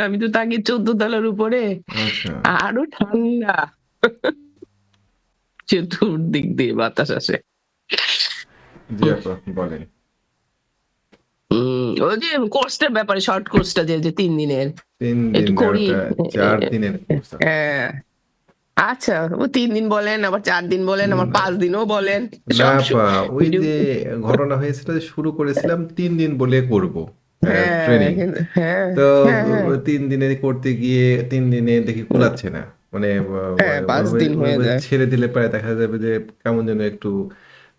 আমি তো থাকি 14 তলার উপরে। আচ্ছা। আরো ঠান্ডা। চতুর্দিক দিয়ে বাতাস আসে। জি আপা বলেন। ওই যে কোর্সটার ব্যাপারে শর্ট কোর্সটা যে ৩ দিনের ৩ দিন একটু না করি। ওটা ৪ দিনের কোর্স আপা। হ্যাঁ, আচ্ছা ও ৩ দিন বলেন, আবার ৪ দিন বলেন, আবার 5 দিনও বলেন। না সব আপা, ওই ভিডিও। যে ঘটনা হয়েছিল যে শুরু করেছিলাম ৩ দিন বলে করব হ্যাঁ, ট্রেনিং। হ্যাঁ, তো হ্যাঁ, হ্যাঁ, ৩ দিনে করতে গিয়ে ৩ দিনে দেখি কুলাচ্ছে না। মানে হ্যাঁ ৫ দিন হয়ে ওইভাবে যায়। ছেড়ে দিলে প্রায় দেখা যাবে যে কেমন যেন একটু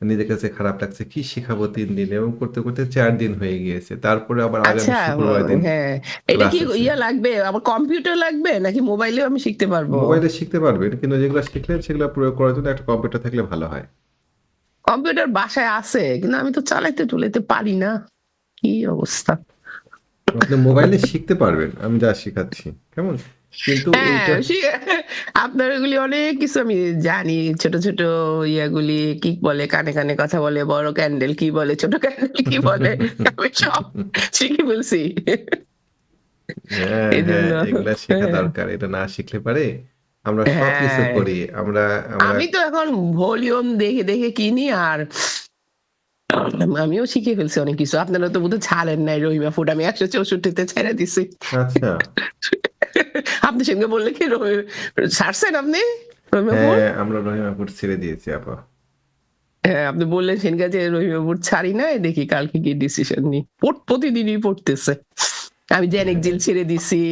নিজের কাছে খারাপ লাগছে। কি শিখাবো ৩ দিনে, এবং করতে করতে ৪ দিন হয়ে গিয়েছে। তারপরে আবার আগামী আচ্ছা, শুক্রবার দিন হ্যাঁ, এটা ক্লাস কি আছে। ইয়া লাগবে? আবার কম্পিউটার লাগবে নাকি মোবাইলেও আমি শিখতে পারবো? মোবাইলে শিখতে পারবেন, কিন্তু যেগুলো শিখলেন সেগুলো প্রয়োগ করার জন্য একটা কম্পিউটার থাকলে ভালো হয়। কম্পিউটার বাসায় আছে, কিন্তু আমি তো চালাইতে টুলাইতে পারি না। কি অবস্থা! আপনি মোবাইলে শিখতে পারবেন, আমি যা শিখাচ্ছি। কেমন? কিন্তু হ্যাঁ, এইটা আপনার ওগুলি অনেক কিছু আমি জানি। ছোট, ছোট ইয়াগুলি কি বলে? কানে, কানে কথা বলে, বড় ক্যান্ডেল কি বলে? ছোট ক্যান্ডেল কি বলে? আমি সব শিখে ফেলছি। হ্যাঁ, হ্যাঁ, এজন্য এগুলা শেখা হ্যাঁ, দরকার। এটা না শিখলে পারে আমরা সবকিছু হ্যাঁ। করি। আমরা আমরা আমি তো এখন ভলিউম দেখে, দেখে কিনি আর আমিও শিখে ফেলছি অনেক কিছু। আপনারা তো বোধহয় ছাড়েন নাই রহিমা ফুড। আমি ১৬৪ তে ছেড়ে দিছি। আচ্ছা। আপনি সেদিনকে বললেন কি ছাড়ছেন আপনি? রহিমা ফুড? হ্যাঁ, আমরা রহিমাপুর ছেড়ে দিয়েছি আপা। হ্যাঁ, আপনি বললেন সেদিনকে যে রহিমা ফুড ছাড়ি নাই। দেখি কালকে কি ডিসিশন নিই। প্রতিদিনই পড়তেছে। আমি জেনেক হ্যাঁ, জিল ছেড়ে দিছি।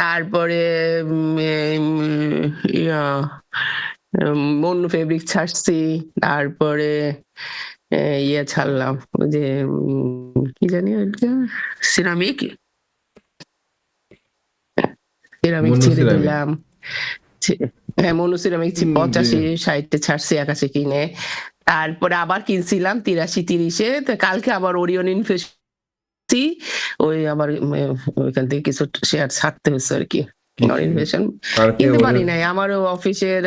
তারপরে উম এম ইয়া মন্নু ফেব্রিক ছাড়ছি। তারপরে ইয়ে ছাড়লাম। ওই যে কি জানি ওইটা? সিরামিক? সিরামিক মনু ছেড়ে সিরামিক। দিলাম। ছে হ্যাঁ, মনু সিরামিক জি। 85-60 তে ছাড়ছি, 81 কিনে। তারপরে আবার কিনছিলাম 83-30 এ। তো কালকে আবার ওরিয়ন ইনফেসি। ওই আবার ওইখান থেকে কিছু শেয়ার ছাড়তে হয়েছে আরকি। কি ইনভেশন কালকে কিনতে ওরে পারি নাই। আমারও অফিসের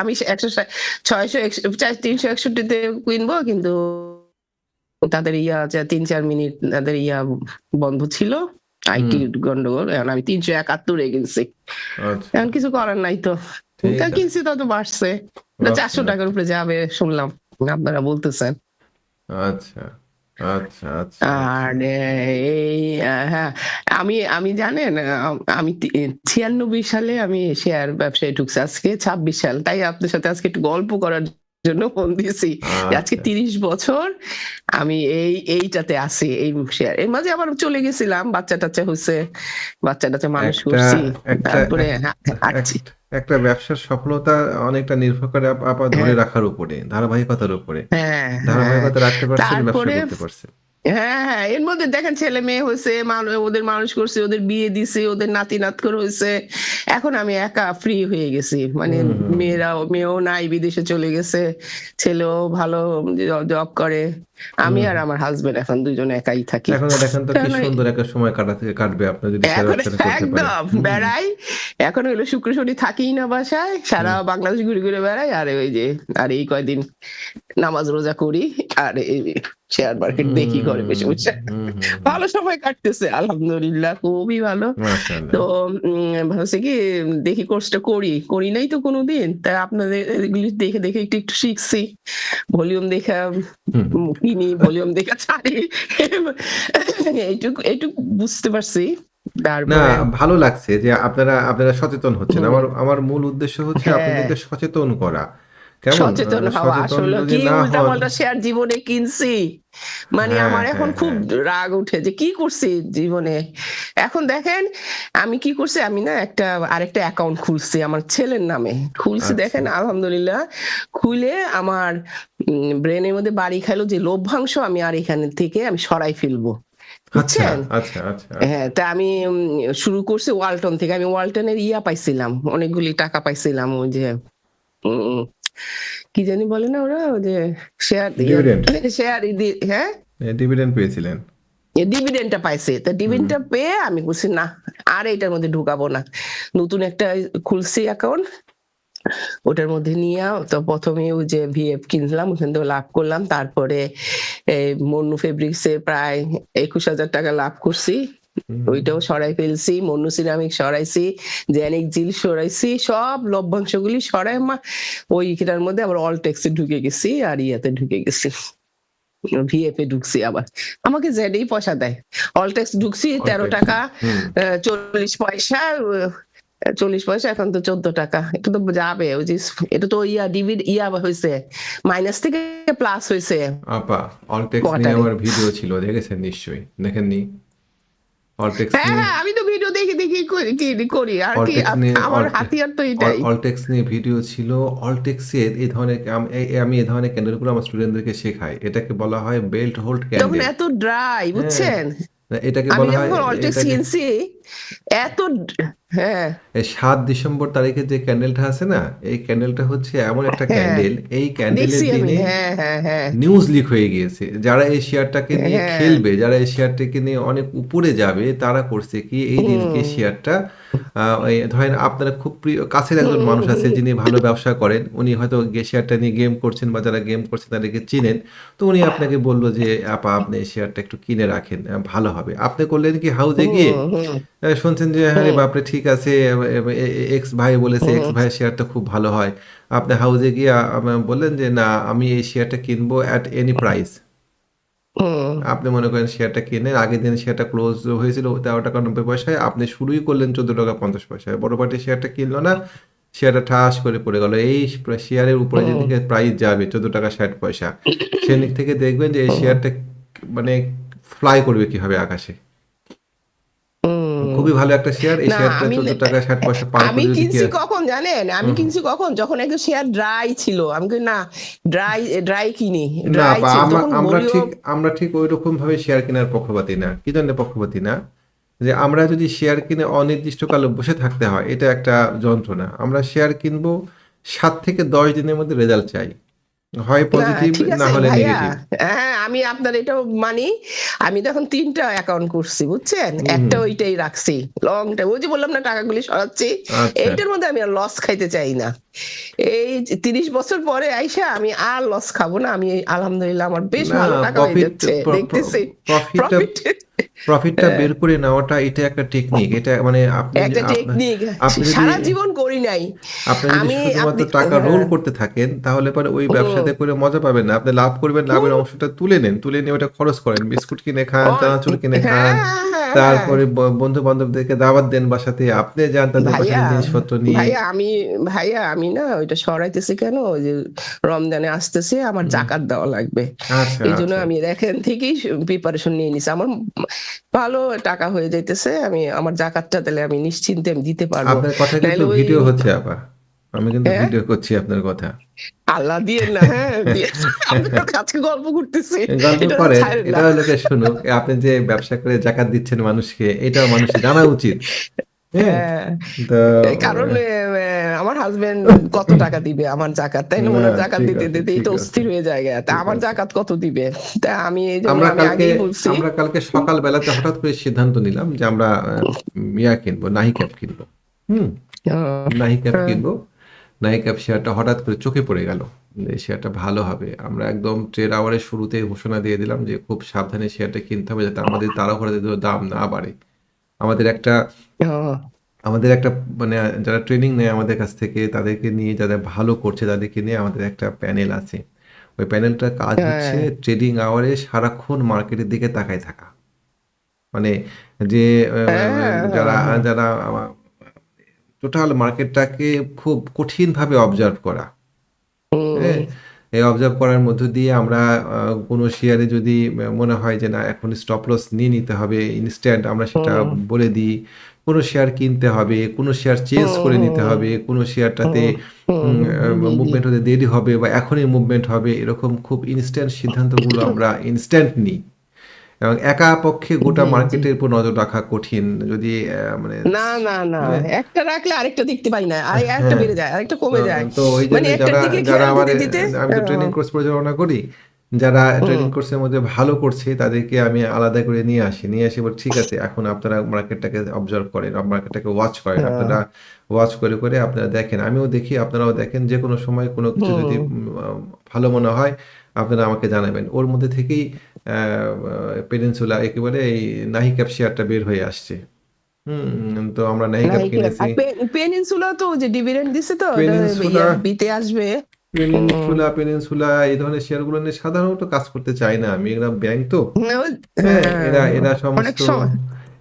আমি 361 তে কিনবো, কিন্তু তাদের ইয়া আছে ৩-৪ মিনিট তাদের ইয়া বন্ধ ছিল। হুম, আইটি গন্ডগোল। এখন আমি ৩৭১ এ কিনছি। আচ্ছা। এখন কিছু করার নাই তো। ঠিক যা আছে। কিনছি তত বাড়ছে। না ওকে, ৪০০ টাকার ওকে। উপরে যাবে শুনলাম। আপনারা বলতেছেন। আচ্ছা, আচ্ছা, আচ্ছা, আচ্ছা। আর এই হ্যাঁ, আমি আমি জানেন আমি ৯৬ সালে আমি শেয়ার ব্যবসায় ঢুকছি। আজকে ২৬ সাল। তাই আপনার সাথে আজকে একটু গল্প করার জন্য ফোন দিয়েছি। আজকে আচ্ছা। ৩০ বছর আমি এইটাতে আছি, এই শেয়ার। এর মাঝে আবার চলে গেছিলাম। বাচ্চা-টাচ্চা হইছে। বাচ্চা-টাচ্চা মানুষ একটা করছি। একটা তারপরে এক এক হাঁটছি। একটা ব্যবসার সফলতা অনেকটা নির্ভর করে আপা ধরে হ্যাঁ, রাখার উপরে, ধারাবাহিকতার উপরে। হ্যাঁ, হ্যাঁ। ধারাবাহিকতা রাখতে পারছেন, ব্যবসা তারপরে করতে পারছেন। হ্যাঁ, হ্যাঁ। এর মধ্যে দেখেন ছেলে-মেয়ে হইছে, ওদের মানুষ করছি, ওদের বিয়ে দিছি, ওদের নাতি-নাতকর হইছে। এখন আমি একা ফ্রি হয়ে গেছি। মানে হুম, হুম, হুম। মেয়েও নাই, বিদেশে চলে গেছে। ছেলেও ভালো জব করে। আমি হুম, আর হুম। আমার হাসব্যান্ড এখন ২ জন একাই থাকি। দেখেন তো কি কারণ সুন্দর একটা সময় কাটবে আপনার যদি শেয়ার এখন ব্যবসাটা করতে পারেন। একদম হুম, বেড়াই। এখন হইলো শুক্র শনি থাকিই না বাসায়। সারা হুম, বাংলাদেশ ঘুরে, ঘুরে বেড়াই। আর ওই যে আর এই কয়দিন নামাজ রোজা করি। আর এই শেয়ার মার্কেট দেখি ঘরে বসে, হুম, বসে। হুম, হুম, হুম। ভালো সময় কাটতেছে আলহামদুলিল্লাহ, খুবই ভালো। তো মাশাআল্লাহ। হচ্ছে কি দেখি কোর্সটা করি নাই তো কোনোদিন। তাই আপনাদের এগুলি দেখে, দেখে একটু, একটু শিখছি। ভলিউম দেখা হুম। কিনি, ভলিউম দেখা ছাড়ি। এইটুক বুঝতে পারছি। না, তারপরে ভালো লাগছে যে আপনারা সচেতন হচ্ছেন। হুম, আমার মূল উদ্দেশ্য হচ্ছে হ্যাঁ, আপনাদেরকে সচেতন করা। কেমন? সচেতন হওয়া। সচেতন আসলে যদি কি না হন, উল্টাপাল্টা শেয়ার জীবনে কিনছি। মানে হ্যাঁ, আমার এখন হ্যাঁ, খুব হ্যাঁ। রাগ উঠে যে কি করছি জীবনে। এখন দেখেন আমি কি করছি, আমি না আরেকটা অ্যাকাউন্ট খুলছি আমার ছেলের নামে। খুলছি আচ্ছা। দেখেন আলহামদুলিল্লাহ। খুলে আমার ব্রেনের মধ্যে বাড়ি খাইলো যে লভ্যাংশ আমি আর এখান থেকে আমি সরাই ফেলবো। আচ্ছা, বুঝছেন? আচ্ছা, আচ্ছা, আচ্ছা। হ্যাঁ, তা আমি শুরু করছি ওয়ালটন থেকে। আমি ওয়ালটনের পাইছিলাম। অনেকগুলি টাকা পাইছিলাম ওই যে উম কি জানি বলে না ওরা? ওই যে শেয়ার ডিভিডেন্ড। শেয়ার হ্যাঁ? ডিভিডেন্ড পেয়েছিলেন। ডিভিডেন্ডটা পাইছে। তা হুম। ডিভিডেন্ডটা পেয়ে আমি বলছি না, আর এটার মধ্যে ঢুকাবো না। নতুন একটা খুলছি অ্যাকাউন্ট। ওটার মধ্যে নিয়া তো ১ম এ ওই যে ভিএফ কিনলাম, ওখান থেকে লাভ করলাম। তারপরে মন্নু ফেব্রিক্স এ প্রায় ২১,০০০ টাকা লাভ করছি। হুম। ওইটাও সরাই ফেলছি, মনু সিরামিক সরাইছি, জেনিক জিল সরাইছি, সব লভ্যাংশগুলি সরাই ওইটার মধ্যে আবার অলটেক্সে ঢুকে গেছি আর ইয়াতে ঢুকে গেছি, ভিএফ এ ঢুকছি আবার। আমাকে জেডেই পয়সা দেয়। অলটেক্স ঢুকছি 13 অলটেক্স। টাকা হুম। 40 পয়সা, 40 পয়সা, এখন তো 14 টাকা। এটা তো যাবে, ওই যে এটা তো ইয়া হয়েছে, মাইনাস থেকে প্লাস হয়েছে আপা, অলটেক্স নিয়ে কোয়ার্টারে। আমার ভিডিও ছিল, দেখেছেন নিশ্চয়ই, দেখেননি? অলটেক্স হ্যাঁ নিয়ে হ্যাঁ, আমি তো ভিডিও দেখে দেখে করি আর কি, অলটেক্স নিয়ে আমার হাতিয়ার তো এটাই। অলটেক্স নিয়ে ভিডিও ছিল। অলটেক্সের এই ধরনের আমি এই ধরনের ক্যান্ডেলগুলো আমার স্টুডেন্টদেরকে শেখাই। এটাকে বলা হয় বেল্ট হোল্ড তখন ক্যান্ডেল। এত ড্রাই, হ্যাঁ, বুঝছেন? এটাকে আমি বলা হয় যখন অলটেক্স এটাকে কিনছি এত হ্যাঁ 7 ডিসেম্বর তারিখে যে ক্যান্ডেলটা আছে না, এই ক্যান্ডেলটা হচ্ছে এমন একটা হ্যাঁ, ক্যান্ডেল, এই ক্যান্ডেলের দেখছি আমি, দিনে হ্যাঁ হ্যাঁ হ্যাঁ নিউজ লিক হয়ে গিয়েছে। যারা এই শেয়ারটাকে নিয়ে হ্যাঁ। খেলবে, যারা এই শেয়ারটাকে নিয়ে অনেক উপরে যাবে, তারা করছে কি এই দিনকে হুম শেয়ারটা এই ধরেন আপনার খুব প্রিয় কাছের একজন মানুষ আছে হুম যিনি ভালো ব্যবসা করেন, উনি হয়তো শেয়ারটা নিয়ে গেম করছেন বা যারা গেম করছেন তাদেরকে চিনেন, তো উনি আপনাকে বলল যে আপা আপনি এই শেয়ারটা একটু কিনে রাখেন, ভালো হবে। আপনি করলেন কি হাউজে গিয়ে হুম হুম শুনছেন যে হ্যাঁ রে হুম বাপরে ঠিক আছে, এক্স ভাই বলেছে, এক্স হুম ভাইয়ের শেয়ারটা খুব ভালো হয়। আপনি হাউজে গিয়ে বললেন যে না আমি এই শেয়ারটা কিনবো অ্যাট এনি প্রাইস। হুম আপনি মনে করেন শেয়ারটা কিনে আগের দিন শেয়ারটা ক্লোজ হয়েছিল 13 টাকা 90 পয়সায়, আপনি শুরুই করলেন 14 টাকা 50 পয়সায়, বড় পার্টি শেয়ারটা কিনলো না, শেয়ারটা ঠাস করে পড়ে গেল। এই শেয়ারের উপরে হুম যেদিকে প্রাইস যাবে 14 টাকা 60 পয়সা, সেদিক থেকে দেখবেন যে এই হুম শেয়ারটা মানে ফ্লাই করবে কিভাবে আকাশে। হুম। খুবই ভালো একটা শেয়ার, এই না শেয়ারটা আমি 14 টাকা 60 পয়সা পার আমি করে যদি কিনছি কখন জানেন, আমি হুম, কিনছি কখন, যখন একদম শেয়ার ড্রাই ছিল। আমি কই না, ড্রাই ড্রাই কিনি, না ড্রাই বা ছিল আমরা তখন আমরা ঠিক ভলিউম। আমরা ঠিক ওই রকম ভাবে শেয়ার কেনার পক্ষপাতী না। কি জন্য পক্ষপাতী না? যে আমরা যদি শেয়ার কিনে অনির্দিষ্টকাল বসে থাকতে হয়, এটা একটা যন্ত্রণা। আমরা শেয়ার কিনবো 7 থেকে 10 দিনের মধ্যে রেজাল্ট চাই। হয় না পজিটিভ ঠিক না আছে হলে ভাইয়া, নেগেটিভ। হ্যাঁ আমি আপনার এটাও মানি। আমি তো এখন 3টা অ্যাকাউন্ট করছি, বুঝছেন? হুম, একটা হুম। ওইটাই রাখছি লং টাইম, ওই যে বললাম না টাকাগুলি সরাচ্ছি। আচ্ছা। এইটার মধ্যে আমি আর লস খাইতে চাই না। এই যে 30 বছর পরে আইসা আমি আর লস খাবো না। আমি আলহামদুলিল্লাহ আমার বেশ না ভালো টাকা হয়ে প্রফিট যাচ্ছে, দেখতেছি প্রফিটটা প্রফিট। প্রফিটটা বের করে নেওয়াটা এটা একটা টেকনিক। এটা মানে আপনি একটা টেকনিক, আপনি যদি সারা জীবন করি নাই আপনি যদি আমি। শুধুমাত্র আপনি টাকা রোল হ্যাঁ করতে থাকেন তাহলে পরে ওই হুম ব্যবসাতে করে মজা পাবেন না। আপনি লাভ করবেন, লাভের হুম অংশটা তুলে নেন, তুলে নিয়ে ওটা খরচ করেন, বিস্কুট কিনে খান, অন চানাচুর কিনে খান, হ্যাঁ হ্যাঁ হ্যাঁ। তারপরে বন্ধু বান্ধবদেরকে দাওয়াত দেন বাসাতে, আপনি যান তাদের বাসায় ভাইয়া জিনিসপত্র নিয়ে। ভাইয়া আমি না ওইটা সরাইতেছি কেন, ওই যে রমজানে আসতেছে, আমার হুম, জাকাত দেওয়া লাগবে। আচ্ছা এই জন্য আচ্ছা। আমি দেখেন থেকেই প্রিপারেশন নিয়ে নিছি। আমার ভালো টাকা হয়ে যাইতেছে, আমি আমার জাকাতটা তাহলে আমি নিশ্চিন্তে আমি দিতে পারবো। আপনার কথা কিন্তু নাইলে ওই ভিডিও হচ্ছে আপা, আমি কিন্তু হ্যাঁ ভিডিও করছি আপনার কথা। আল্লাহ দিয়ে না, হ্যাঁ দিয়ে আপনার কাছে গল্প করতেছি, গল্প এটা করেন, ছাড়েন না। এটাও লোকে শুনুক। আপনি যে ব্যবসা করে জাকাত দিচ্ছেন মানুষকে, এটাও মানুষের জানা উচিত। হ্যাঁ, হ্যাঁ তো কারণ আমার হাজবেন্ড কত টাকা দিবে আমার জাকাত, তাই না? না ওনার জাকাত ঠিক দিতে আছে দিতেই ঠিক তো আছে অস্থির হয়ে যায়। তা ঠিক আমার আছে। জাকাত কত দিবে? তা আমি এই জন্য আমরা আমি কালকে আগেই বলছি। আমরা কালকে সকাল বেলাতে হঠাৎ করে সিদ্ধান্ত নিলাম যে আমরা ইয়া কিনবো, নাহি ক্যাপ কিনবো। হুম, নাহি ক্যাপ হ্যাঁ, কিনবো। নাহি ক্যাপ শেয়ারটা হঠাৎ করে চোখে পড়ে গেল যে এই শেয়ারটা ভালো হবে। আমরা একদম ট্রেড আওয়ারের শুরুতেই ঘোষণা দিয়ে দিলাম যে খুব সাবধানে শেয়ারটা কিনতে হবে যাতে আমাদের তাড়াহুড়োতে দাম না বাড়ে। আমাদের একটা আমাদের একটা মানে যারা ট্রেনিং নেয় আমাদের কাছ থেকে তাদেরকে নিয়ে, যারা ভালো করছে তাদেরকে নিয়ে আমাদের একটা প্যানেল আছে। ওই প্যানেলটার কাজ হচ্ছে হ্যাঁ, ট্রেডিং আওয়ারে সারাক্ষণ মার্কেটের দিকে তাকায় থাকা। মানে যে হ্যাঁ, যারা হ্যাঁ, যারা টোটাল মার্কেটটাকে খুব কঠিনভাবে অবজার্ভ করা। হ্যাঁ? হুম, এই অবজার্ভ করার মধ্য দিয়ে আমরা কোনো শেয়ারে যদি মনে হয় যে না এখন স্টপ লস নিয়ে নিতে হবে ইনস্ট্যান্ট, আমরা সেটা হুম, বলে দিই। কোনো শেয়ার কিনতে হবে, কোনো শেয়ার চেঞ্জ করে নিতে হুম, হবে, কোনো শেয়ারটাতে হুম, হুম, জি জি। মুভমেন্ট হতে দেরি হবে বা এখনই মুভমেন্ট হবে, এরকম খুব ইনস্ট্যান্ট সিদ্ধান্তগুলো আমরা ইনস্ট্যান্ট নিই। এবং একা পক্ষে গোটা জি জি। মার্কেটের উপর নজর রাখা কঠিন। যদি মানে না না না, মানে একটা রাখলে আরেকটা দেখতে পাই না, আর একটা হ্যাঁ। বেড়ে যায়, আরেকটা তো কমে যায়। তো ওই মানে জন্য একটার যারা দিকে যারা খেয়াল আমার দিতে দিতে আমি তো ট্রেনিং কোর্স পরিচালনা করি। যারা হুম ট্রেডিং কোর্সের মধ্যে ভালো করছে তাদেরকে আমি আলাদা করে নিয়ে আসি। নিয়ে এসে বলি, "ঠিক আছে, এখন আপনারা মার্কেটটাকে অবজার্ভ করেন, মার্কেটটাকে ওয়াচ করেন। আহ, আপনারা ওয়াচ করে আপনারা দেখেন। আমিও দেখি, আপনারাও দেখেন। যেকোনো সময় কোনো কিছু যদি হুম ভালো মনে হয় আপনারা আমাকে জানাবেন।" ওর মধ্যে থেকেই আ আ পেনিনসুলা একেবারে এই নাহিক্যাপ শেয়ারটা বের হয়ে আসছে। তো আমরা নাহিক্যাপ নাকি কিনেছি। আর পেনিনসুলা তো যে ডিভিডেন্ড দিছে তো এটা পেনিনসুলা ইয়ার বিতে আসবে। হুম পেনিনসুলা এই ধরনের শেয়ারগুলো নিয়ে সাধারণত কাজ করতে চাই না আমি। এরা ব্যাংক তো। হ্যাঁ, হ্যাঁ, এরা অনেক সমস্ত সময়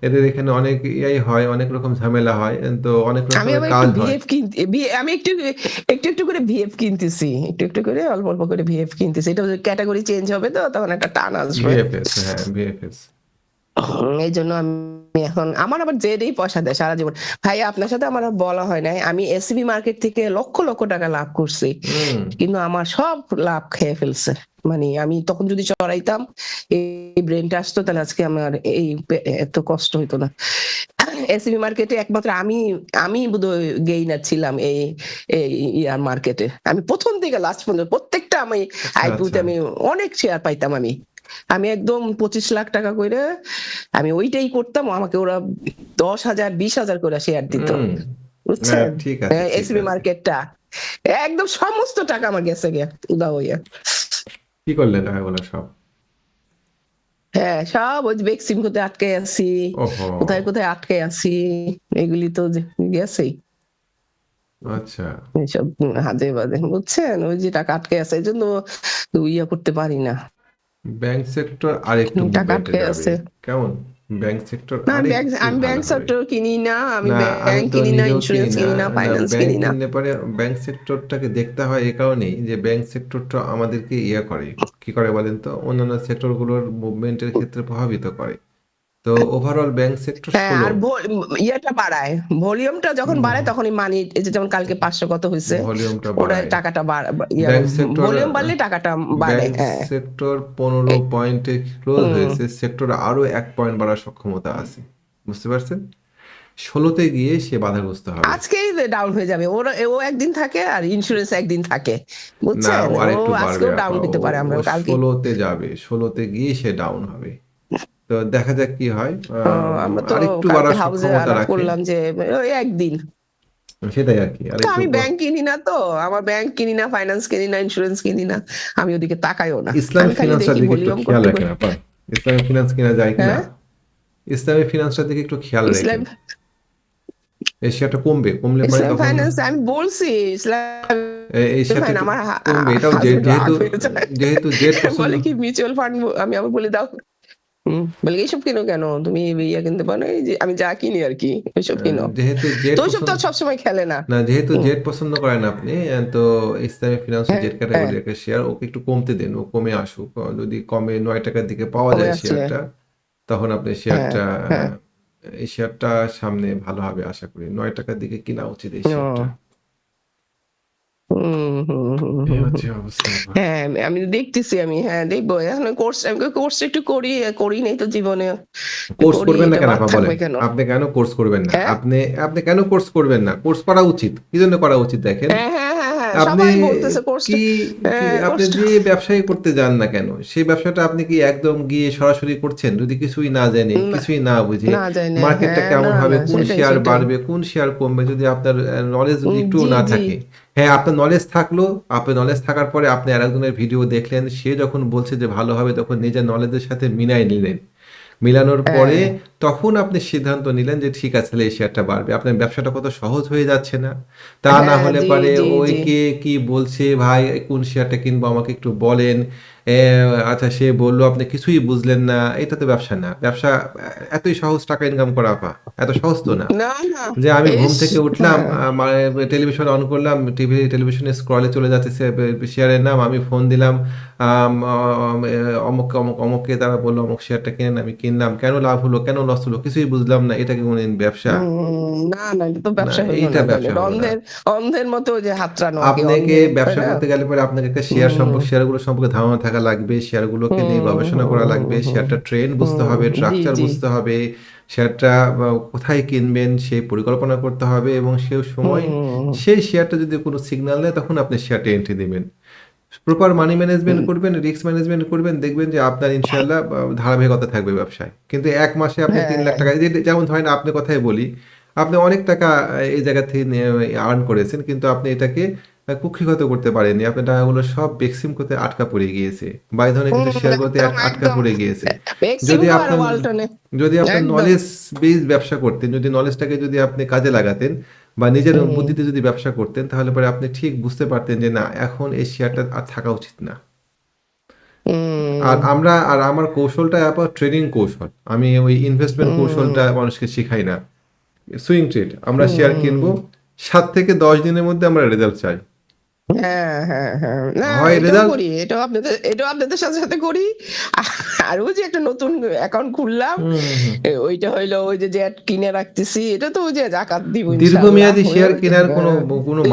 এদের এখানে অনেক ইয়াই হয়, অনেক রকম ঝামেলা হয়। তো অনেক আমি রকমের আবার একটু কাজ হয়। ভিএফ কিনতে আমি একটু একটু একটু করে ভিএফ কিনতেছি, একটু একটু করে অল্প অল্প করে ভিএফ কিনতেছি, এটা ক্যাটাগরি চেঞ্জ হবে তো তখন একটা টান আসবে। ভিএফএস, হ্যাঁ, ভিএফএস। এই জন্য আমি এখন আমার আবার জেডেই পয়সা দেয় সারা জীবন। ভাই আপনার সাথে আমার আর বলা হয় নাই, আমি এসিবি মার্কেট থেকে লক্ষ লক্ষ টাকা লাভ করছি, হুম, কিন্তু আমার সব লাভ খেয়ে ফেলছে। মানে আমি তখন যদি চড়াইতাম, এই ব্রেনটা আসতো, তাহলে আজকে আমার এই এত কষ্ট হইতো না। এসিবি মার্কেটে একমাত্র আমি বোধহয় গেইনার ছিলাম এই এই ইয়ার মার্কেটে। আমি প্রথম থেকে লাস্ট পর্যন্ত প্রত্যেকটা আমি আচ্ছা, আইপিওতে আচ্ছা। আমি অনেক শেয়ার পাইতাম। আমি একদম 25 লাখ টাকা করে আমি ওইটাই করতাম, আমাকে ওরা 10,000 20,000 করে শেয়ার দিত, হুম, বুঝছেন? ঠিক আছে, ঠিক এসিবি আছে। মার্কেটটা একদম সমস্ত টাকা আমার গেছে গে উদা হইয়া। কি করলেন টাকাগুলো সব? হ্যাঁ, সব ওই বেক্সিম কোথায় আটকে আছি, ওহো! কোথায় কোথায় আটকে আছি, এগুলি তো গেছেই। আচ্ছা। এইসব হাজে বাজে, বুঝছেন? ওই যে টাকা আটকে আছে, এই জন্য ইয়া করতে পারি না। ব্যাংক সেক্টর আরেকটু টাকা মুভমেন্টে আটকে যাবে। আছে। কেমন? ব্যাংক সেক্টর না আরেকটু আমি ভালো ব্যাংক হবে। সেক্টর কিনি না, আমি না, আমি ব্যাংক তো কিনি না, নিজেও কিনি ইন্স্যুরেন্স না। কিনি না, না, ফাইন্যান্স ব্যাংক কিনি না। কিনলে পরে ব্যাংক সেক্টরটাকে দেখতে হয় এ কারণেই যে ব্যাংক সেক্টরটা আমাদেরকে ইয়ে করে, কি করে বলেন তো? অন্যান্য সেক্টরগুলোর মুভমেন্টের ক্ষেত্রে প্রভাবিত করে। তো ওভারঅল ব্যাংক সেক্টর হ্যাঁ, স্লো। আর ইয়েটা বাড়ায়, ভলিউমটা যখন বাড়ে তখনই মানি, এই যে যেমন কালকে 500 কত হয়েছে, ভলিউমটা ওটা বাড়ায়। টাকাটা ইয়া ব্যাংক সেক্টর ভলিউম বাড়লে টাকাটা বাড়ে। ব্যাংক হ্যাঁ সেক্টর 15 এ- পয়েন্টে ক্লোজ হুম, হয়েছে। সেক্টর আরো 1 পয়েন্ট বাড়ার সক্ষমতা আছে। বুঝতে পারছেন? 16তে গিয়ে সে বাধাগ্রস্ত হবে। আজকেই ডাউন হয়ে যাবে, ও একদিন থাকে আর ইন্স্যুরেন্স একদিন থাকে, না, বুঝছেন? ও ও আরেকটু বাড়বে আজকেও ডাউন আপা। হতে ও পারে, ও আমরা কালকে 16তে যাবে। 16তে গিয়ে সে ডাউন হবে। তো দেখা যাক কি হয়। আমরা তো আরেকটু কালকে বাড়ার হাউসে সক্ষমতা আলাপ রাখে। করলাম যে ওই একদিন। সেটাই আরকি। তো আরেকটু আমি ব্যাংক কিনি না, তো আমার ব্যাংক কিনি না, ফাইন্যান্স কিনি না, ইন্স্যুরেন্স কিনি না, আমি ওদিকে তাকাইও না। ইসলামী আমি খালি ফিন্যান্সটার দেখি দিকে একটু ভলিউম খেয়াল করতে রাখেন করে। আপা। ইসলামী ফিন্যান্স কিনা যায় কিনা? হ্যাঁ, ইসলামী ফিন্যান্সটার দিকে একটু খেয়াল ইসলাম রাখেন। এই শেয়ারটা কমবে। কমলে পরে ইসলাম তখন ফাইন্যান্স আমি বলছি, ইসলাম এই শেয়ারটা ফাইন একটু আমার কমবে। এটাও হাজবেন্ড রাগ যেহেতু হয়ে যায়, যেহেতু জেড পছন্দ। বলে কি মিউচুয়াল ফান্ড, আমি আবার বলে দাও। বলে এইসব কিনো কেন তুমি, ইয়া কিনতে পারো না, এই যে আমি যা কিনি আর কি ওইসব কিনো। যেহেতু তো জেড ওইসব তো পছন্দ আর সবসময় খেলে না। না, যেহেতু হুম, জেড পছন্দ করেন আপনি, তো ইসলামী ফিন্যান্স হ্যাঁ জেড হ্যাঁ, ক্যাটাগরির একটা শেয়ার, ওকে একটু কমতে দিন, ও কমে আসুক। যদি কমে 9 টাকার দিকে পাওয়া কমে যায় আসলে, শেয়ারটা, তখন আপনি হ্যাঁ শেয়ারটা হ্যাঁ। এই শেয়ারটা সামনে ভালো হবে আশা করি। 9 টাকার দিকে কিনা উচিত এই শেয়ারটা। ও হুম হুম হুম এই হুম হুম। হচ্ছে অবস্থা আপা। হ্যাঁ আমি দেখতেছি, আমি হ্যাঁ দেখবো এখন কোর্স, আমি কোর্স একটু করি, করি নাই তো জীবনে, একটু কোর্স করি, করবেন না এটা কেন বাদ আপা থাকবে বলেন? কেন? আপনি কেন কোর্স করবেন না? হ্যাঁ আপনি কেন কোর্স করবেন না? কোর্স করা উচিত। কি জন্য করা উচিত দেখেন? হ্যাঁ হ্যাঁ হ্যাঁ হ্যাঁ, আপনি সবাই বলতেছে কোর্সটা, কি আপনি কোর্সটা যে ব্যবসায়ী করতে যান না কেন, সেই ব্যবসাটা আপনি কি একদম গিয়ে সরাসরি করছেন? যদি কিছুই না জেনে, না কিছুই না বুঝে, না যাই না, মার্কেটটা হ্যাঁ কেমন না হবে, না, কোন সেটাই শেয়ার সেটাই। বাড়বে, কোন শেয়ার কমবে, যদি আপনার নলেজ যদি একটুও জি না জি। থাকে। হ্যাঁ, আপনার নলেজ থাকলো, আপনার নলেজ থাকার পরে আপনি আরেকজনের ভিডিও দেখলেন, সে যখন বলছে যে ভালো হবে, তখন নিজের নলেজের সাথে মিলাই নিলেন। মিলানোর পরে হ্যাঁ তখন আপনি সিদ্ধান্ত নিলেন যে ঠিক আছে, তাহলে এই শেয়ারটা বাড়বে। আপনার ব্যবসাটা কত সহজ হয়ে যাচ্ছে না? তা না হ্যাঁ, হলে জি পারে জি ওই জি। কে কি বলছে, ভাই কোন শেয়ারটা কিনবো আমাকে একটু বলেন। আচ্ছা সে বলল, আপনি কিছুই বুঝলেন না। এটা তো ব্যবসা না। ব্যবসা এতই সহজ টাকা ইনকাম করা আপা। এত সহজ তো না। না না, যে আমি ঘুম এস থেকে উঠলাম, হ্যাঁ টেলিভিশন অন করলাম, টেলিভিশনে স্ক্রলে চলে যাচ্ছে শেয়ারের নাম, আমি ফোন দিলাম আম, আম, এ, অমুককে অমুককে, তারা বললো অমুক শেয়ারটা কিনেন, আমি কিনলাম, কেন লাভ হলো কেন লস হলো কিছুই বুঝলাম না, এটাকে কোনদিন ব্যবসা? না না, এটা তো না, ব্যবসা হইলো এইটা না, তাহলে ব্যবসা এটা হলো না। অন্ধের, অন্ধের মতো যে হাতড়ানো আর কি, আপনাকে অন্ধের, তাই ব্যবসা না? করতে গেলে পরে আপনাকে একটা হুম শেয়ারগুলো সম্পর্কে ধারণা থাকা লাগবে, শেয়ারগুলোকে নিয়ে গবেষণা করা লাগবে, হুম শেয়ারটা ট্রেন্ড বুঝতে হবে, জি স্ট্রাকচার জি। বুঝতে হবে, শেয়ারটা কোথায় কিনবেন সেই পরিকল্পনা করতে হবে, এবং সেই সময় হুম সেই শেয়ারটা যদি কোনো সিগন্যাল দেয় তখন আপনি শেয়ারটা এন্ট্রি দিবেন। প্রপার মানি ম্যানেজমেন্ট হুম, করবেন, রিস্ক ম্যানেজমেন্ট করবেন, দেখবেন যে আপনার ইনশাআল্লাহ ধারাবাহিকতা থাকবে ব্যবসায়। কিন্তু ১ মাসে আপনি ৩ লাখ হ্যাঁ, টাকা, এই যে যেমন ধরেন আপনার কথাই বলি, আপনি অনেক টাকা এই জায়গা থেকে আর্ন করেছেন, কিন্তু আপনি এটাকে কুক্ষিগত করতে পারেননি। আপনার টাকাগুলো সব বেক্সিমকোতে আটকা পড়ে গিয়েছে। বা এই ধরনের কিছু শেয়ারগুলোতে একদম আটকা একদম পড়ে গিয়েছে। যদি মেক্সিমকো আর আপনার ওয়ালটনে যদি আপনার একদম। নলেজ বেস ব্যবসা করতেন, যদি নলেজটাকে যদি আপনি কাজে লাগাতেন বা নিজের হুম, বুদ্ধিতে যদি ব্যবসা করতেন, তাহলে পরে আপনি ঠিক বুঝতে পারতেন যে না, এখন এই শেয়ারটা আর থাকা উচিত না। আর হুম, আমার কৌশলটা আবার ট্রেডিং কৌশল। আমি ওই ইনভেস্টমেন্ট কৌশলটা হুম, মানুষকে শিখাই না। সুইং ট্রেড, আমরা শেয়ার হুম। কিনবো, ৭ থেকে ১০ দিনের মধ্যে আমরা রেজাল্ট চাই। হ্যাঁ, হ্যাঁ, হ্যাঁ। না, হয় এটাও রেজাল্ট। করি। এটাও আপনাদের সাথে, সাথে করি। আর ওই যে একটা নতুন অ্যাকাউন্ট খুললাম। হুম, হুম, হুম। ওইটা হইলো ওই যে কিনে রাখতেছি। এটা তো ওই যে জাকাত দিব ইনশাআল্লাহ। দীর্ঘমেয়াদী শেয়ার কেনার কোনো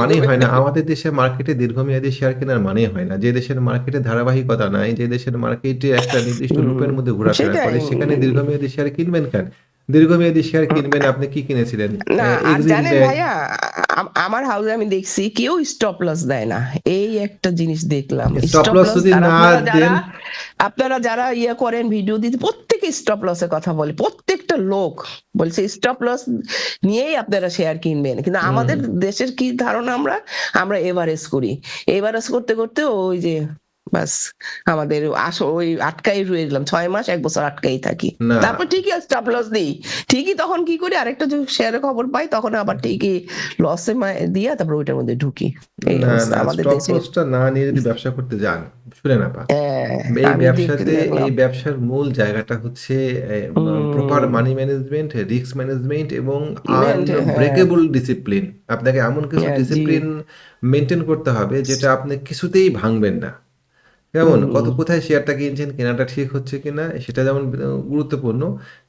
মানেই হয় না। দীর্ঘমেয়াদী। আমাদের দেশের মার্কেটে দীর্ঘমেয়াদী শেয়ার কেনার মানেই হয় না। যে দেশের মার্কেটে ধারাবাহিকতা নাই, যে দেশের মার্কেটে একটা নির্দিষ্ট হুম, লুপের মধ্যে ঘোরাফেরা সেটাই। করে, সেখানে দীর্ঘমেয়াদী শেয়ার কিনবেন কেন? দীর্ঘমেয়াদী শেয়ার কিনবেন, আপনি কি কিনেছিলেন? না, আর এক্সিম জানেন ব্যাংক। ভাইয়া, আমার হাউসে আমি দেখছি কেউ স্টপ লস দেয় না। এই একটা জিনিস দেখলাম। স্টপ স্টপ লস লস যদি আর না দেন, আপনারা যারা ইয়ে করেন ভিডিও দিতে, প্রত্যেকে স্টপ লসের কথা বলে। প্রত্যেকটা লোক বলছে স্টপ লস নিয়েই আপনারা শেয়ার কিনবেন। কিন্তু হুম, আমাদের হুম। দেশের কি ধারণা, আমরা এভারেজ করি। এভারেজ করতে করতে ওই যে বাস আমাদের ওই আটকাই রয়ে গেলাম। ৬ মাস ১ বছর আটকাই থাকি। না, তারপর ঠিকই স্টপ লস দিই। ঠিকই তখন কি করি, আরেকটা যে শেয়ারের খবর পাই তখন আবার ঠিকই লসে দিয়া তারপর ওইটার মধ্যে ঢুকি। এই না, অবস্থা না, আমাদের স্টপ দেশে। লসটা না নিয়ে যদি ব্যবসা করতে যান, শুনেন আপা, হ্যাঁ, এই আমি ব্যবসাতে, দেখলাম। এই ব্যবসার মূল জায়গাটা হচ্ছে প্রপার হুম, মানি ম্যানেজমেন্ট, রিস্ক ম্যানেজমেন্ট এবং হ্যাঁ, আনব্রেকেবল ডিসিপ্লিন। আপনাকে এমন কিছু হ্যাঁ, জি। ডিসিপ্লিন মেনটেন করতে হবে যেটা আপনি কিছুতেই ভাঙবেন না। যেমন হুম, কোথায় শেয়ারটা কিনছেন, কেনাটা ঠিক হচ্ছে কিনা সেটা যেমন গুরুত্বপূর্ণ,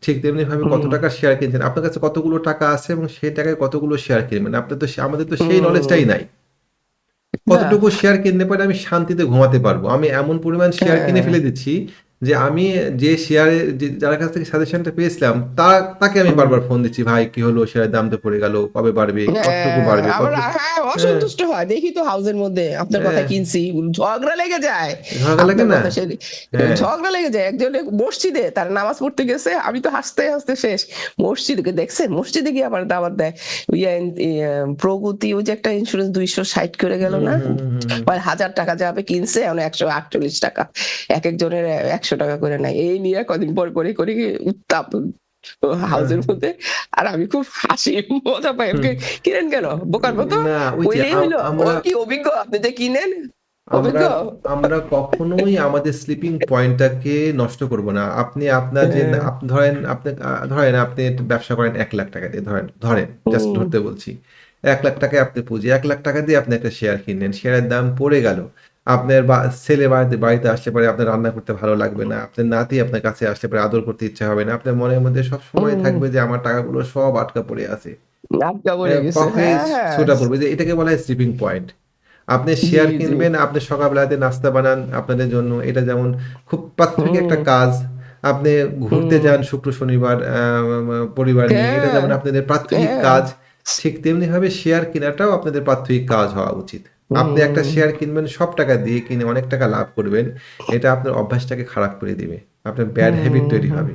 ঠিক তেমনি ভাবে কত হুম, টাকার শেয়ার কিনছেন, আপনার কাছে কতগুলো টাকা আছে এবং সেই টাকায় কতগুলো শেয়ার কিনবেন। আপনার তো আমাদের তো সেই হুম। নলেজটাই নাই। না, কতটুকু শেয়ার কিনলে পরে আমি শান্তিতে ঘুমাতে পারবো। আমি এমন পরিমাণ শেয়ার কিনে হ্যাঁ, ফেলে দিচ্ছি যে আমি যে শেয়ারে যার কাছ থেকে সাজেশনটা পেয়েছিলাম, তাকে আমি হুম। বারবার ফোন দিচ্ছি, ভাই কি হলো, শেয়ারের দাম তো পড়ে গেল, কবে বাড়বে, কতটুকু হ্যাঁ, বাড়বে, আমরা কতটুকু। হ্যাঁ হ্যাঁ, অসন্তুষ্ট হয়। দেখি তো হাউসের মধ্যে আপনার কথা হ্যাঁ, কিনছি, ঝগড়া লেগে যায়। ঝগড়া লাগে আপনার না। কথা সে হ্যাঁ, ঝগড়া লেগে যায়। একজনে মসজিদে তার নামাজ পড়তে গেছে, আমি তো হাসতে হাসতে শেষ। মসজিদকে দেখছেন, মসজিদে গিয়ে আবার দাওয়াত দেয়। ইয়া, প্রগতি ওই যে একটা ইন্স্যুরেন্স ২৬০ করে গেল হুম, না, হুম, হুম, হুম, হুম। ১,০০০ টাকা যাবে কিনছে, এখন ১৪৮ টাকা। এক একজনের ১০০ টাকা করে নেয়। এই নিয়ে কদিন পর করে করে উত্তাপ হ্যাঁ, হাউসের মধ্যে। আর আমি খুব হাসি মজা পাই। হুম। কিনেন কেন বোকার মতো? না, ওই যে কইলেই হইলো। ও আমরা কি অভিজ্ঞ, আপনি যে কিনেন আমরা অভিজ্ঞ। আমরা কখনোই আমাদের স্লিপিং পয়েন্টটাকে নষ্ট করব না। আপনি আপনার যে হ্যাঁ, ধরেন আপনি একটা ব্যবসা করেন ১,০০,০০০ দিয়ে, ধরেন জাস্ট হুম, ধরতে বলছি। ১,০০,০০০ টাকায় আপনি পুঁজি। ১,০০,০০০ টাকা দিয়ে আপনি একটা শেয়ার কিনলেন। শেয়ারের দাম পড়ে গেল। আপনার ছেলে বাড়িতে আসলে পরে আপনার রান্না করতে ভালো লাগবে না। আপনার নাতি আপনার কাছে আসলে পরে আদর করতে ইচ্ছা হবে না। আপনার মনের মধ্যে সবসময় হুম, থাকবে যে আমার টাকাগুলো সব আটকা পড়ে আছে। আটকা পড়ে গেছে। কফি হ্যাঁ, হ্যাঁ। সোটা পড়বে, যে এটাকে বলা হয় স্লিপিং পয়েন্ট। আপনি জি, শেয়ার জি। কিনবেন, আপনি সকালবেলাতে নাস্তা বানান আপনাদের জন্য। এটা যেমন খুব প্রাথমিক একটা হুম, কাজ। আপনি ঘুরতে হুম। যান শুক্র শনিবার পরিবার নিয়ে। এটা হ্যাঁ, যেমন আপনাদের প্রাত্যহিক হ্যাঁ। কাজ। ঠিক তেমনিভাবে শেয়ার কেনাটাও আপনাদের প্রাত্যহিক কাজ হওয়া উচিত। আপনি একটা হুম, শেয়ার কিনবেন, সব টাকা দিয়ে কিনে অনেক টাকা লাভ করবেন। এটা আপনার অভ্যাসটাকে খারাপ করে দিবে। আপনার ব্যাড হ্যাবিট হুম, তৈরি হুম। হবে।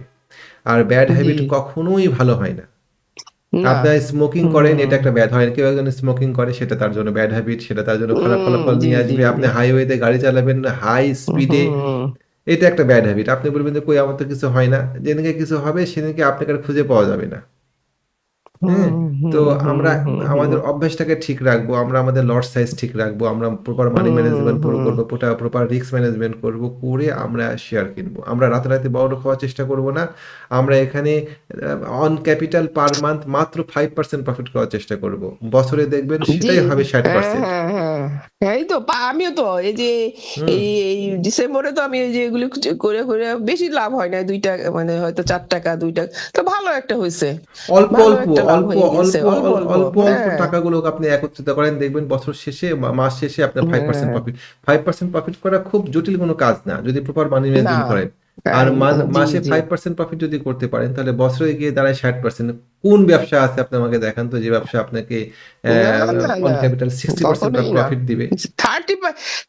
আর ব্যাড জি, হ্যাবিট কখনোই ভালো হয় না। না। আপনার স্মোকিং করেন, হুম, এটা একটা ব্যাড হয়। কেউ একজন স্মোকিং করে, সেটা তার জন্য ব্যাড হ্যাবিট, সেটা তার জন্য খারাপ হুম, ফলাফল জি, নিয়ে জি, আসবে। জি। আপনি হাইওয়েতে গাড়ি চালাবেন হাই স্পিডে, হুম, এটা একটা ব্যাড হ্যাবিট। আপনি বলবেন যে কই আমার তো কিছু হয় না। যেদিনকে কিছু হবে সেদিনকে আপনাকে আর খুঁজে পাওয়া যাবে না। হ্যাঁ? হুম, তো হুম, হুম, আমরা হুম, হুম। আমাদের অভ্যাসটাকে ঠিক রাখবো। আমরা আমাদের লট সাইজ ঠিক রাখবো। আমরা প্রপার মানি হুম, ম্যানেজমেন্ট হুম। করবো, প্রপার রিস্ক ম্যানেজমেন্ট করবো। করে আমরা শেয়ার কিনবো। আমরা রাতারাতি বড়লোক হওয়ার চেষ্টা করব না। আমরা এখানে অন ক্যাপিটাল পার মান্থ মাত্র 5% প্রফিট করার চেষ্টা করব। বছরে দেখবেন জি, সেটাই হবে হ্যাঁ, 60%। হ্যাঁ, হ্যাঁ। এই তো আমিও তো এই যে হুম। এই ডিসেম্বরে তো আমি এই যে এগুলো করে করে বেশি লাভ হয় নাই। ২ টাকা মানে হয়তো ৪ টাকা ২ টাকা। তো ভালো একটা হইছে। অল্প, ভালো অল্প, একটা লাভ অল্প, হয়ে গেছে। অল্প, অল্প, অল্প। অল্প, অল্প হ্যাঁ, টাকাগুলোকে আপনি একত্রিত করেন, দেখবেন বছর শেষে মাস শেষে আপনার 5% হ্যাঁ। প্রফিট। 5% প্রফিট করা খুব জটিল কোনো কাজ না, যদি প্রপার মানি না, ম্যানেজমেন্ট করেন। আর জি, মাসে জি। 5% প্রফিট যদি করতে পারেন, তাহলে বছরে গিয়ে দাঁড়ায় 60%। কোন ব্যবসা আছে আপনি আমাকে দেখান তো, যে ব্যবসা আপনাকে না না অন না ক্যাপিটাল 60% কখনোই না। প্রফিট দিবে?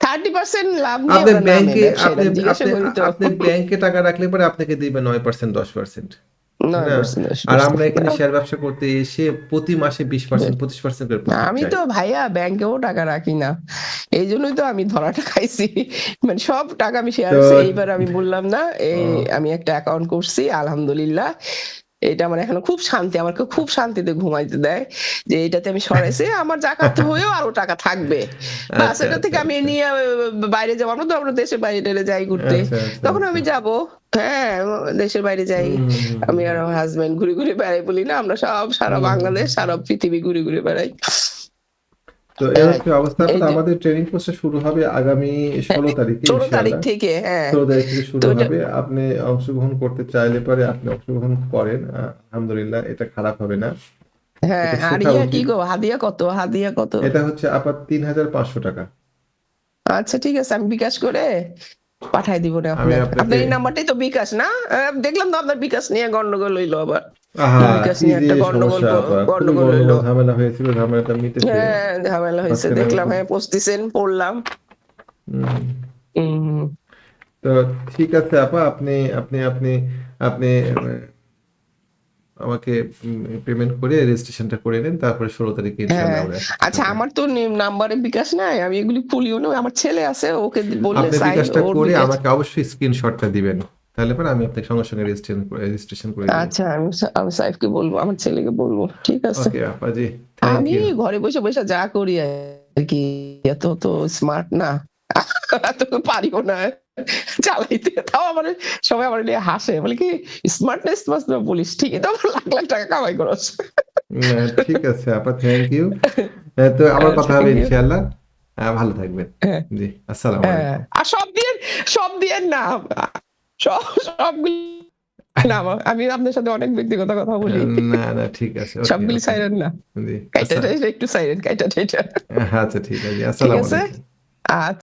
30% লাভ নিয়ে আপনার ওরা নামে ব্যাংকে ব্যবসায়ীরা, আপনি জিজ্ঞাসা আপনি করি তো। আপনি ব্যাংকে টাকা রাখলে পরে আপনাকে দিবে 9% 10%, তাই না? 9% আর আমরা 10%। এখানে শেয়ার ব্যবসা করতে এসে প্রতি মাসে 20% 25% করে প্রফিট আমি চাই। তো ভাইয়া ব্যাংকেও টাকা রাখি না, এই জন্যই তো আমি ধরাটা খাইছি। মানে সব টাকা আমি শেয়ার, তো এইবার আমি বললাম না, এই আহ, আমি একটা অ্যাকাউন্ট করছি আলহামদুলিল্লাহ। এটা আমার এখন খুব শান্তি, আমাকে খুব শান্তিতে ঘুমাইতে দেয় যে এটাতে আমি সরাইছি, আমার জাকাত হয়েও আরো টাকা থাকবে। বাস আচ্ছা এটা আচ্ছা থেকে আমি আচ্ছা নিয়ে বাইরে যাবো, আমরা তো আমরা দেশের বাইরে টাইরে যাই ঘুরতে, আচ্ছা আচ্ছা তখন আচ্ছা। আমি যাব। হ্যাঁ, দেশের বাইরে যাই, আমি আর আমার হাজবেন্ড ঘুরে ঘুরে বেড়াই, বলি না আমরা সব সারা হুম, হুম, বাংলাদেশ হুম। সারা পৃথিবী ঘুরে ঘুরে বেড়াই। তো এই এই হচ্ছে অবস্থা। এই আপা, যে আমাদের ট্রেনিং কোর্সটা শুরু হবে আগামী 16 তারিখে 16 তারিখ ইনশাআল্লাহ। থেকে, হ্যাঁ। 16 তারিখ থেকে তো শুরু এটা হবে। আপনি অংশগ্রহণ করতে চাইলে পরে আপনি অংশগ্রহণ করেন, আলহামদুলিল্লাহ, এটা খারাপ হবে না, হ্যাঁ, এটা আর শেখা ইয়া কি উচিত। গো, হাদিয়া কত, হাদিয়া কত? এটা হচ্ছে আপাত 3,500 টাকা। আচ্ছা ঠিক আছে, আমি বিকাশ করে পাঠাই দিব না আমি আপনার, আপনাকে আপনার এই নাম্বারটাই তো বিকাশ না? দেখলাম তো আপনার বিকাশ নিয়ে গন্ডগোল হইলো আবার, আহা, বিকাশ কি নিয়ে যে একটা গন্ডগোল সমস্যা আপা, খুবই গন্ডগোল হইলো। গন্ডগোল ঝামেলা হয়েছিল, ঝামেলাটা মিটেছে। হ্যাঁ, ঝামেলা হয়েছে মাঝখানে আমি দেখলাম, হ্যাঁ পোস্ট দিছেন, পড়লাম। উম, হম। তো ঠিক আছে আপা, আপনি আপনি আপনি আপনি আমাকে পেমেন্ট করে রেজিস্ট্রেশনটা করে নেন, তারপরে 16 তারিখে ইনশাল্লাহ হ্যাঁ, আমরা একসাথে আচ্ছা থাকবো। আমার তো নাম্বারে বিকাশ নাই, আমি এগুলি খুলিও না, আমার ছেলে আছে, ওকে বললে আপনি সাইন, বিকাশটা ওর করে বিকাশ। আমাকে অবশ্যই স্ক্রিনশটটা দিবেন, তাহলে পরে আমি আপনাকে সঙ্গে সঙ্গে রেজিস্ট্রেশন করে দিব। আচ্ছা, আমি সাইফকে বলবো, আমার ছেলেকে বলবো, ঠিক আছে। ওকে আপা জি, থ্যাংক আমি ইউ। ঘরে বসে বসে যা করি আর কি, এত তো স্মার্ট না, এত তো পারিও না চালাইতে, তাও আমার সবাই আমার নিয়ে হাসে, বলে কি স্মার্টনেস বলিস, ঠিকই তো আমার লাখ লাখ টাকা কামাই করস। ঠিক আছে আপা, থ্যাংক ইউ। তো আবার কথা হবে থ্যাংক ইউ। ইনশাআল্লাহ। ভালো থাকবেন। হ্যাঁ জি, আসসালামু হ্যাঁ, আলাইকুম। আর সব দিয়ে না, সব সবগুলি না, আমি আপনার সাথে অনেক ব্যক্তিগত কথা বলি, না না, ঠিক আছে, ওকে সবগুলি ওকে। সাইলেন্ট না, জি, কাইটা আচ্ছা টাইটা একটু সাইলেন্ট, কাইটা টাইটা। আচ্ছা, ঠিক আছে, ঠিক আসসালামু আছে। আলাইকুম। আচ্ছা।